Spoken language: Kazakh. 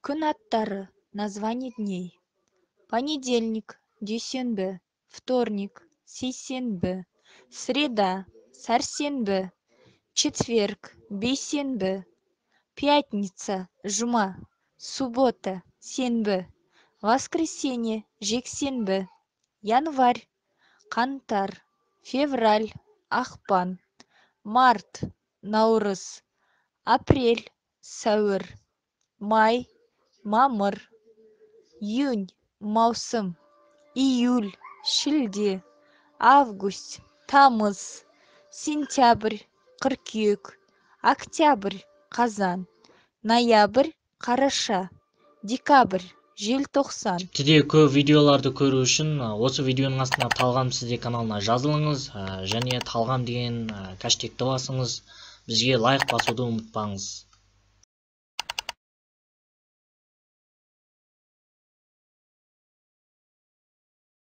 Күн аттары. Название дней. Понедельник, дүйсенбі, вторник, сейсенбі, среда, сәрсенбі, четверг, бейсенбі, пятница, жұма, суббота, сенбі, воскресенье, жексенбі, январь, қаңтар, февраль, ақпан, март, наурыз, апрель, сәуір, май, мамыр, июнь, маусым, июль, шілде, август, тамыз, сентябрь, қыркүйек, октябрь, қазан, ноябрь, қараша, декабрь, желтоқсан. Тіпті көп видеоларды көру үшін осы видеоның астына талғам сізде каналына жазылыңыз және талғам деген хэштегті басыңыз. Бізге лайк басуды ұмытпаңыз.